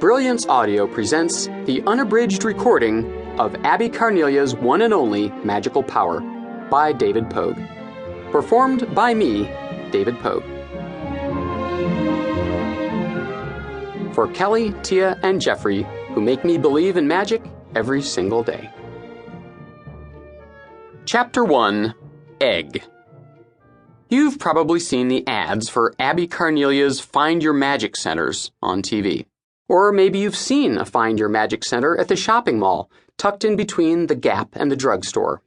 Brilliance Audio presents the unabridged recording of Abby Carnelia's one and only magical power by David Pogue. Performed by me, David Pogue. For Kelly, Tia, and Jeffrey, who make me believe in magic every single day. Chapter 1, Egg. You've probably seen the ads for Abby Carnelia's Find Your Magic Centers on TV. Or maybe you've seen a Find Your Magic Center at the shopping mall, tucked in between the Gap and the drugstore.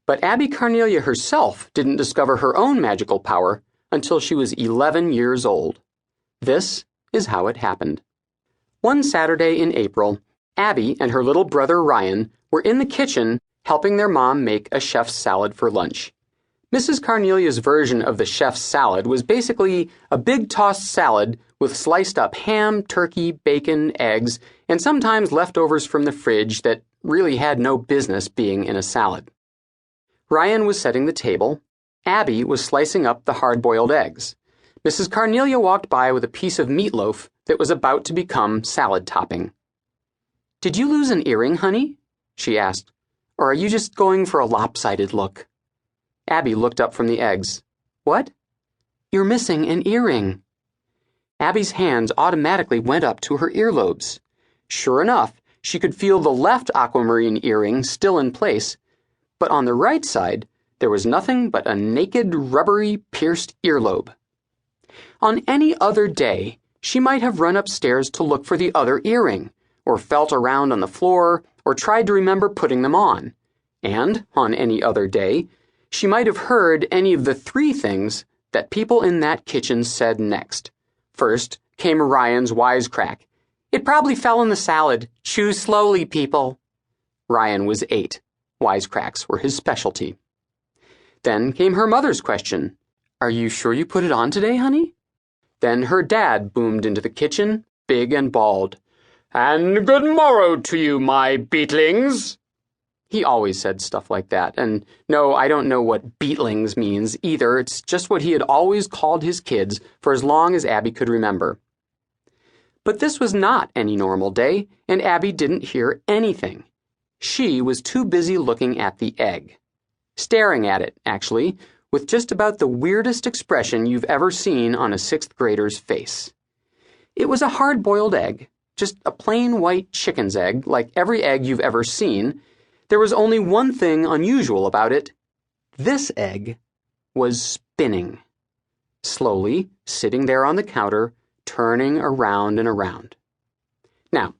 But Abby Carnelia herself didn't discover her own magical power until she was 11 years old. This is how it happened. One Saturday in April, Abby and her little brother Ryan were in the kitchen helping their mom make a chef's salad for lunch. Mrs. Carnelia's version of the chef's salad was basically a big tossed salad with sliced up ham, turkey, bacon, eggs, and sometimes leftovers from the fridge that really had no business being in a salad. Ryan was setting the table. Abby was slicing up the hard-boiled eggs. Mrs. Carnelia walked by with a piece of meatloaf that was about to become salad topping. "Did you lose an earring, honey?" she asked. "Or are you just going for a lopsided look?" Abby looked up from the eggs. "What?" "You're missing an earring." Abby's hands automatically went up to her earlobes. Sure enough, she could feel the left aquamarine earring still in place, but on the right side, there was nothing but a naked, rubbery, pierced earlobe. On any other day, she might have run upstairs to look for the other earring, or felt around on the floor, or tried to remember putting them on. And, on any other day, she might have heard any of the three things that people in that kitchen said next. First came Ryan's wisecrack. "It probably fell in the salad. Chew slowly, people." Ryan was 8. Wisecracks were his specialty. Then came her mother's question. "Are you sure you put it on today, honey?" Then her dad boomed into the kitchen, big and bald. "And good morrow to you, my beetlings." He always said stuff like that, and no, I don't know what beetlings means either. It's just what he had always called his kids for as long as Abby could remember. But this was not any normal day, and Abby didn't hear anything. She was too busy looking at the egg. Staring at it, actually, with just about the weirdest expression you've ever seen on a 6th grader's face. It was a hard-boiled egg, just a plain white chicken's egg, like every egg you've ever seen. There was only one thing unusual about it. This egg was spinning. Slowly, sitting there on the counter, turning around and around. Now,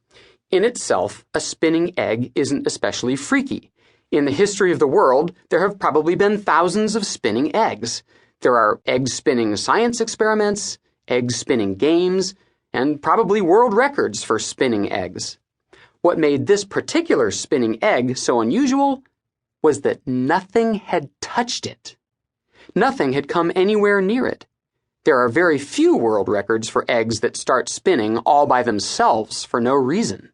in itself, a spinning egg isn't especially freaky. In the history of the world, there have probably been thousands of spinning eggs. There are egg-spinning science experiments, egg-spinning games, and probably world records for spinning eggs. What made this particular spinning egg so unusual was that nothing had touched it. Nothing had come anywhere near it. There are very few world records for eggs that start spinning all by themselves for no reason.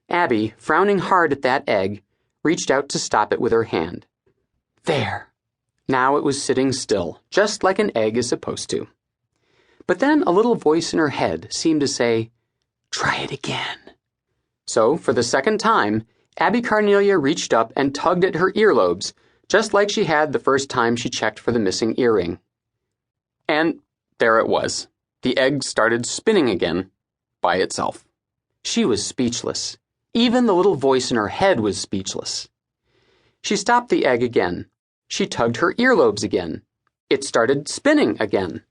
Abby, frowning hard at that egg, reached out to stop it with her hand. There. Now it was sitting still, just like an egg is supposed to. But then a little voice in her head seemed to say, "Try it again." So, for the second time, Abby Carnelia reached up and tugged at her earlobes, just like she had the first time she checked for the missing earring. And there it was. The egg started spinning again, by itself. She was speechless. Even the little voice in her head was speechless. She stopped the egg again. She tugged her earlobes again. It started spinning again.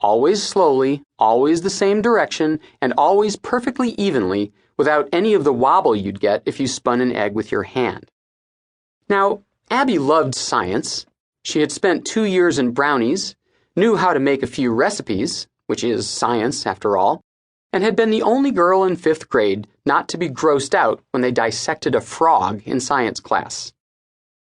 Always slowly, always the same direction, and always perfectly evenly, without any of the wobble you'd get if you spun an egg with your hand. Now, Abby loved science. She had spent 2 years in brownies, knew how to make a few recipes, which is science after all, and had been the only girl in 5th grade not to be grossed out when they dissected a frog in science class.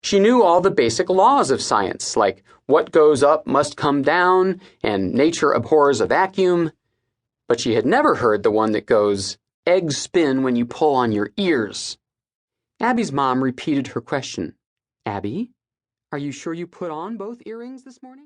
She knew all the basic laws of science, like what goes up must come down, and nature abhors a vacuum, but she had never heard the one that goes, "Eggs spin when you pull on your ears." Abby's mom repeated her question. "Abby, are you sure you put on both earrings this morning?"